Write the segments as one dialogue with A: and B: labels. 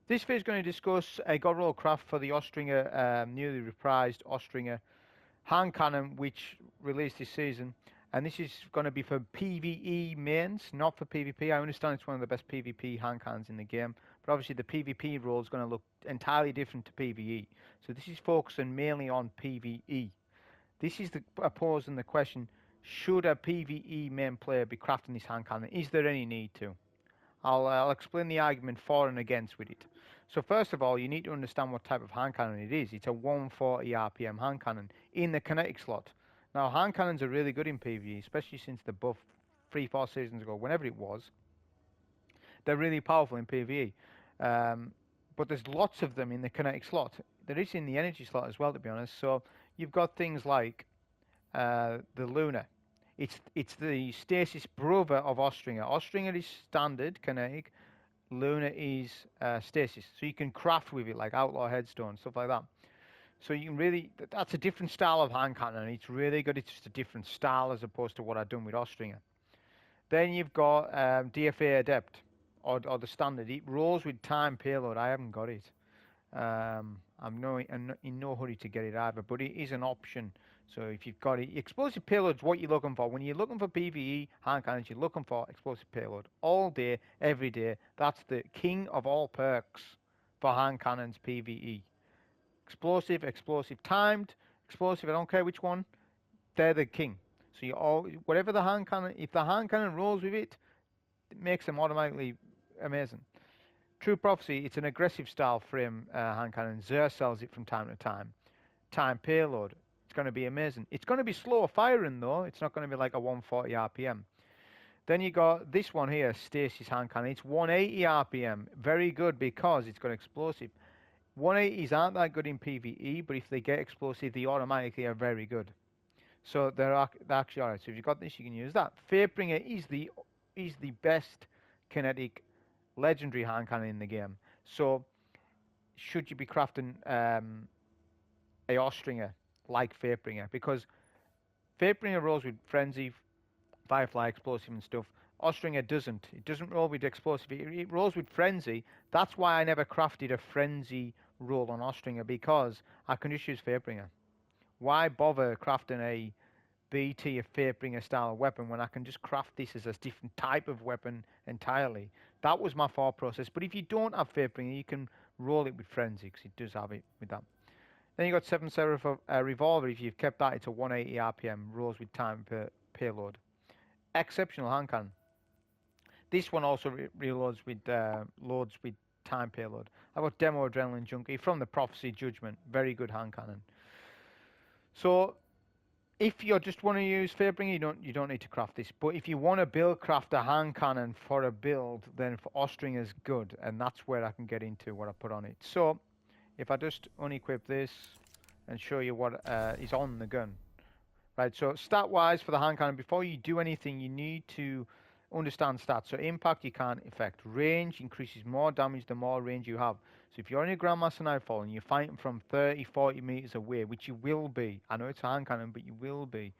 A: This video is going to discuss a god roll craft for the Austringer, newly reprised Austringer hand cannon, which released this season. And this is going to be for PVE mains, not for PvP. I understand it's one of the best PvP hand cannons in the game, but obviously the PvP role is going to look entirely different to PvE. So this is focusing mainly on PvE. This is posing the question: should a PvE main player be crafting this hand cannon? Is there any need to? I'll explain the argument for and against with it. So first of all, you need to understand what type of hand cannon it is. It's a 140 RPM hand cannon in the kinetic slot. Now, hand cannons are really good in PvE, especially since the buff 3-4 seasons ago, whenever it was. They're really powerful in PvE. But there's lots of them in the kinetic slot. There is in the energy slot as well, to be honest. So you've got things like the Luna. It's the stasis brother of Austringer. Austringer is standard kinetic. Luna is stasis. So you can craft with it like Outlaw headstone, stuff like that. So you can really, that's a different style of hand cannon. It's really good. It's just a different style as opposed to what I've done with Austringer. Then you've got DFA Adept or the standard. It rolls with time payload. I haven't got it. I'm in no hurry to get it either, but it is an option. So if you've got it, explosive payload is what you're looking for. When you're looking for PvE hand cannons, you're looking for explosive payload all day, every day. That's the king of all perks for hand cannons PvE. Explosive, explosive, timed, explosive. I don't care which one. They're the king. So you all, whatever the hand cannon, if the hand cannon rolls with it, it makes them automatically amazing. True Prophecy, it's an aggressive style frame hand cannon. Zer sells it from time to time. Time payload, it's going to be amazing. It's going to be slower firing though. It's not going to be like a 140 RPM. Then you got this one here, Stasis hand cannon. It's 180 RPM. Very good because it's got explosive. 180s aren't that good in PvE, but if they get explosive, they automatically are very good. So they're actually alright. So if you've got this, you can use that. Fatebringer is the best kinetic legendary hand cannon in the game. So should you be crafting a Austringer like Fatebringer? Because Fatebringer rolls with Frenzy, Firefly, Explosive and stuff. Austringer doesn't. It doesn't roll with Explosive. It rolls with Frenzy. That's why I never crafted a Frenzy roll on Austringer, because I can just use Fatebringer. Why bother crafting a BT of Fatebringer style weapon when I can just craft this as a different type of weapon entirely? That was my thought process. But if you don't have Fatebringer, you can roll it with Frenzy, because it does have it with that. Then you got 7 Seraph Revolver. If you've kept that, it's a 180 RPM, rolls with time per payload. Exceptional hand cannon. This one also reloads with loads with time payload. I've got Demo Adrenaline Junkie from the Prophecy Judgment. Very good hand cannon. So if you just want to use Fatebringer, you don't need to craft this. But if you want to craft a hand cannon for a build, then for Austringer is good, and that's where I can get into what I put on it. So if I just unequip this and show you what is on the gun. Right, so stat-wise for the hand cannon, before you do anything, you need to understand stats. So impact you can't affect. Range increases more damage the more range you have. So if you're on your Grandmaster Nightfall and you're fighting from 30, 40 meters away, which you will be, I know it's a hand cannon, but you will be.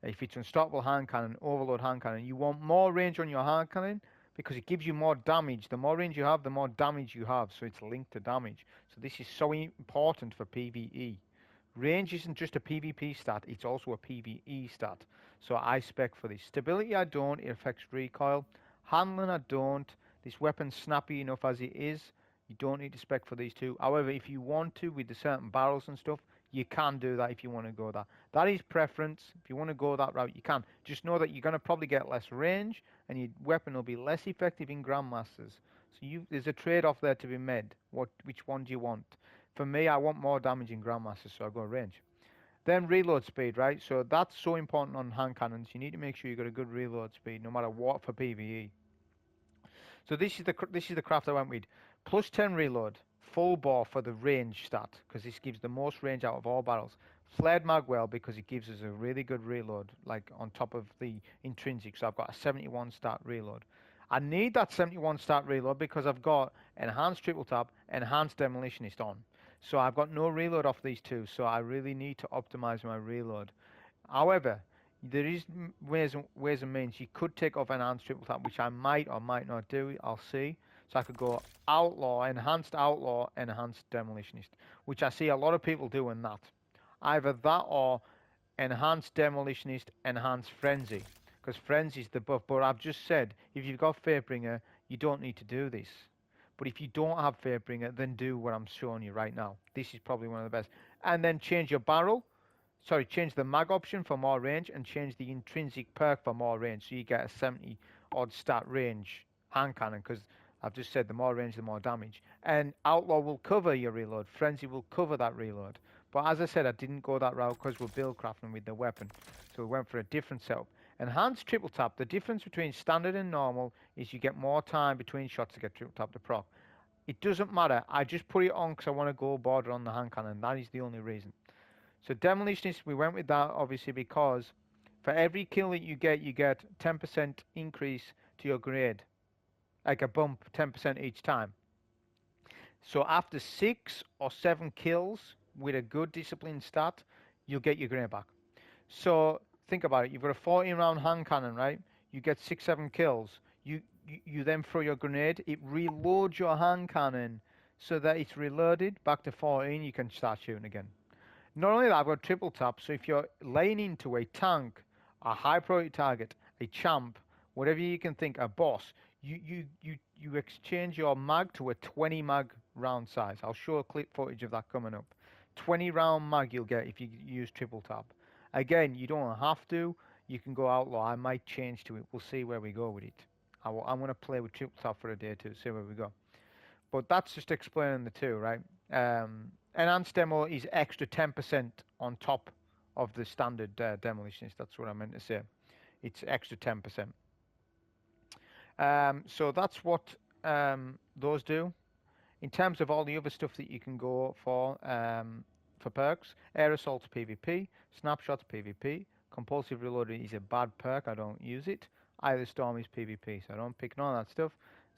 A: If it's unstoppable hand cannon, overload hand cannon, you want more range on your hand cannon because it gives you more damage. The more range you have, the more damage you have. So it's linked to damage. So this is so important for PvE. Range isn't just a PvP stat, it's also a PvE stat. So I spec for this. Stability I don't, it affects recoil. Handling I don't. This weapon's snappy enough as it is. You don't need to spec for these two. However, if you want to with the certain barrels and stuff, you can do that if you want to go that. That is preference. If you want to go that route, you can. Just know that you're going to probably get less range and your weapon will be less effective in Grandmasters. So there's a trade-off there to be made. Which one do you want? For me, I want more damage in Grandmaster, so I go range. Then reload speed, right? So that's so important on hand cannons. You need to make sure you've got a good reload speed, no matter what for PvE. So this is the craft I went with. Plus 10 reload, full bore for the range stat, because this gives the most range out of all barrels. Flared Magwell, because it gives us a really good reload, like on top of the intrinsic. So I've got a 71 stat reload. I need that 71 stat reload because I've got enhanced triple tap, enhanced demolitionist on. So I've got no reload off these two, so I really need to optimize my reload. However, there is ways and means. You could take off enhanced triple tap, which I might or might not do. I'll see. So I could go Outlaw, Enhanced Outlaw, Enhanced Demolitionist, which I see a lot of people doing that. Either that or Enhanced Demolitionist, Enhanced Frenzy. Because Frenzy is the buff. But I've just said, if you've got Fatebringer, you don't need to do this. But if you don't have Fatebringer, then do what I'm showing you right now. This is probably one of the best. And then change your barrel. Sorry, change the mag option for more range and change the intrinsic perk for more range. So you get a 70 odd stat range hand cannon, because I've just said the more range, the more damage. And Outlaw will cover your reload. Frenzy will cover that reload. But as I said, I didn't go that route because we're build crafting with the weapon. So we went for a different setup. Enhanced triple tap. The difference between standard and normal is you get more time between shots to get triple tap to proc. It doesn't matter. I just put it on because I want to go border on the hand cannon. That is the only reason. So Demolitionist, we went with that obviously because for every kill that you get 10% increase to your grade. Like a bump, 10% each time. So after 6 or 7 kills with a good discipline stat, you'll get your grade back. So think about it. You've got a 14 round hand cannon, right? You get 6, 7 kills. You then throw your grenade. It reloads your hand cannon so that it's reloaded back to 14. You can start shooting again. Not only that, I've got triple tap. So if you're laying into a tank, a high priority target, a champ, whatever you can think, a boss, you exchange your mag to a 20 mag round size. I'll show a clip footage of that coming up. 20 round mag you'll get if you use triple tap. Again, you don't have to. You can go Outlaw. I might change to it. We'll see where we go with it. I'm going to play with triple tap for a day to see where we go. But that's just explaining the two, right? Enhanced demo is extra 10% on top of the standard demolitionist. That's what I meant to say. It's extra 10%. So that's what those do. In terms of all the other stuff that you can go for perks, air assault PvP, snapshots PvP, compulsive reloading is a bad perk. I don't use it. Either storm is PvP, so I don't pick none of that stuff.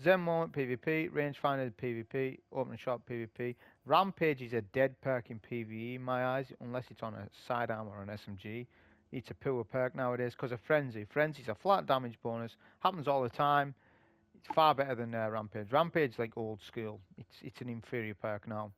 A: Zen moment PvP, rangefinder PvP, open shot PvP. Rampage is a dead perk in PvE in my eyes, unless it's on a sidearm or an SMG. It's a poor perk nowadays because of Frenzy. Frenzy is a flat damage bonus, happens all the time. It's far better than Rampage. Rampage is like old school. It's an inferior perk now.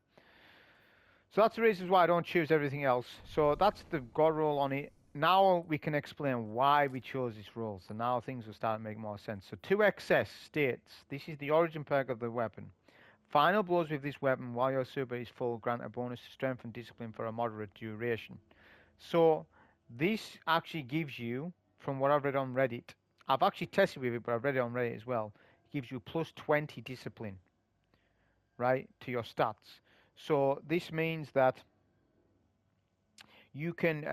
A: So that's the reasons why I don't choose everything else. So that's the god roll on it. Now we can explain why we chose this roll. So now things will start to make more sense. So 2XS states, this is the origin perk of the weapon. Final blows with this weapon while your super is full grant a bonus to strength and discipline for a moderate duration. So this actually gives you, from what I've read on Reddit, I've actually tested with it, but I've read it on Reddit as well, it gives you plus 20 discipline, right, to your stats. So this means that you can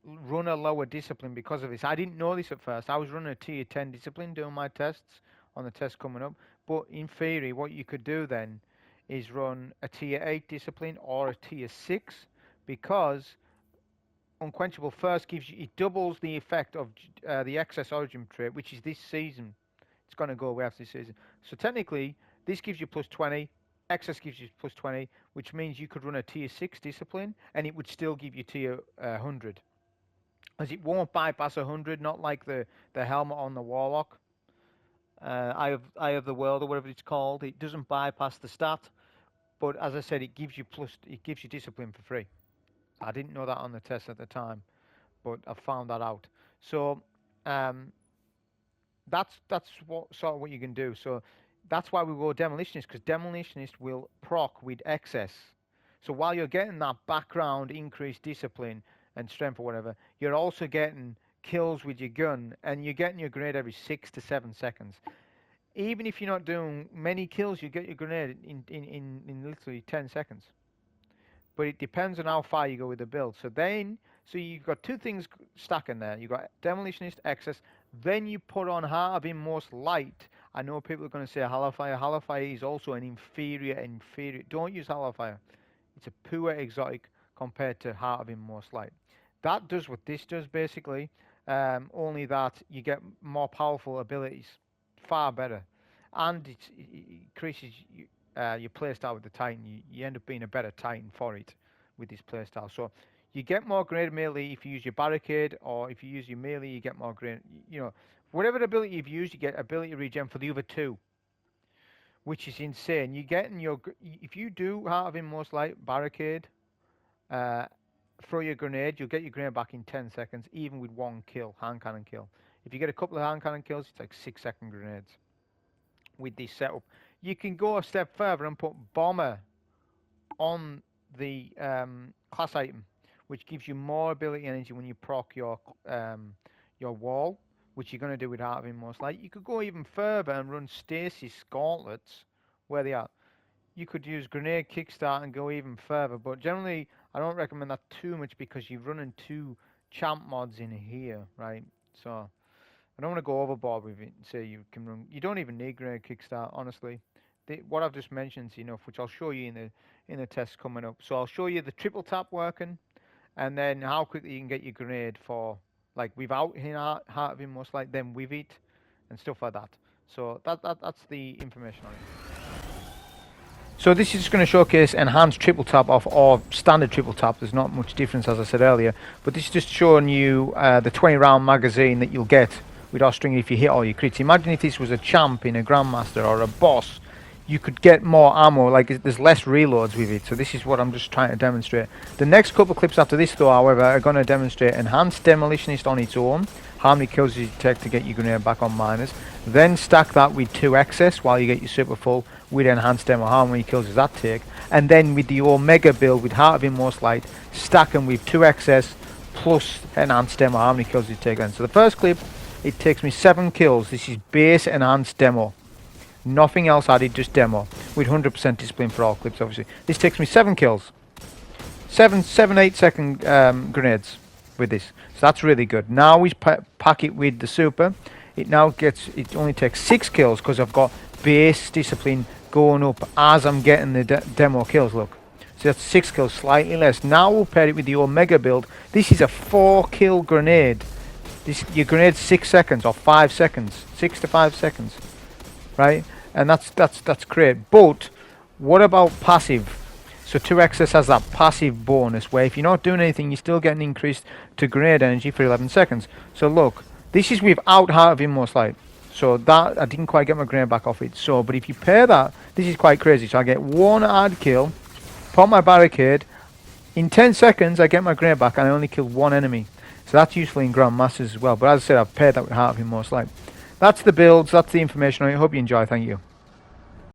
A: run a lower discipline because of this. I didn't know this at first. I was running a tier 10 discipline doing my tests on the test coming up. But in theory, what you could do then is run a tier 8 discipline or a tier 6 because Unquenchable Thirst gives you, it doubles the effect of the excess origin trait, which is this season. It's going to go away after this season. So technically, this gives you plus 20. Excess gives you plus 20, which means you could run a tier 6 discipline and it would still give you tier 100. As it won't bypass 100, not like the helmet on the Warlock. Eye of the World or whatever it's called. It doesn't bypass the stat, but as I said, it gives you discipline for free. I didn't know that on the test at the time, but I found that out. So that's what sort of what you can do. So that's why we go Demolitionist, because Demolitionist will proc with excess. So while you're getting that background increased discipline and strength or whatever, you're also getting kills with your gun, and you're getting your grenade every 6 to 7 seconds. Even if you're not doing many kills, you get your grenade in literally 10 seconds. But it depends on how far you go with the build. So you've got two things stacking there. You've got Demolitionist, excess. Then you put on Heart of Inmost light. I know people are going to say Hellfire. Hellfire is also an inferior. Don't use Hellfire. It's a poor exotic compared to Heart of Inmost light. That does what this does basically. Only that you get more powerful abilities. Far better. And it increases your playstyle with the Titan. You end up being a better Titan for it with this playstyle. So you get more grenade melee if you use your barricade, or if you use your melee, you get more grenade. You know, whatever ability you've used, you get ability regen for the other two. which is insane. You're getting your if you do Heart of Inmost Light barricade, throw your grenade, you'll get your grenade back in 10 seconds, even with one kill, hand cannon kill. If you get a couple of hand cannon kills, it's like 6-second grenades. With this setup, you can go a step further and put bomber on the class item, which gives you more ability energy when you proc your wall, which you're going to do with Heart of Inmost Light. You could go even further and run stasis gauntlets where they are. You could use grenade kickstart and go even further, but generally I don't recommend that too much because you're running 2 champ mods in here, right? So I don't want to go overboard with it and say you can run. You don't even need grenade kickstart, honestly. What I've just mentioned is enough, which I'll show you in the test coming up. So I'll show you the triple tap working, and then how quickly you can get your grenade for like without Heart of Inmost Light, then with it, and stuff like that. So that's the information on it. So this is just going to showcase enhanced triple tap or standard triple tap. There's not much difference, as I said earlier, but this is just showing you the 20 round magazine that you'll get with Austringer if you hit all your crits. Imagine if this was a champ in a Grandmaster or a boss, you could get more ammo, like there's less reloads with it. So this is what I'm just trying to demonstrate. The next couple of clips after this though, however, are going to demonstrate enhanced Demolitionist on its own, how many kills you take to get your grenade back on miners, then stack that with 2 excess while you get your super full with enhanced demo, how many kills does that take, and then with the Omega build with Heart of Inmost Light, stack them with 2 excess plus enhanced demo, how many kills you take then. So the first clip, it takes me 7 kills. This is base enhanced demo, nothing else added, just demo with 100% discipline for all clips. Obviously this takes me 7 kills, 8-second grenades with this, so that's really good. Now we pack it with the super. It only takes 6 kills because I've got base discipline going up as I'm getting the demo kills. Look, so that's 6 kills, slightly less. Now we'll pair it with the Omega build. This is a 4-kill grenade. Your grenade's 6 seconds or 5 seconds, 6 to 5 seconds, right? And that's great. But what about passive? So 2 excess has that passive bonus where if you're not doing anything, you're still getting increased to grenade energy for 11 seconds. So look, this is without Heart of Inmost Light. So that, I didn't quite get my grenade back off it. So, but if you pair that, this is quite crazy. So I get 1 hard kill, pop my barricade, in 10 seconds I get my grenade back and I only killed 1 enemy. So that's useful in Grandmasters as well. But as I said, I've paired that with Heart of Inmost Light. That's the builds, that's the information. I hope you enjoy, thank you.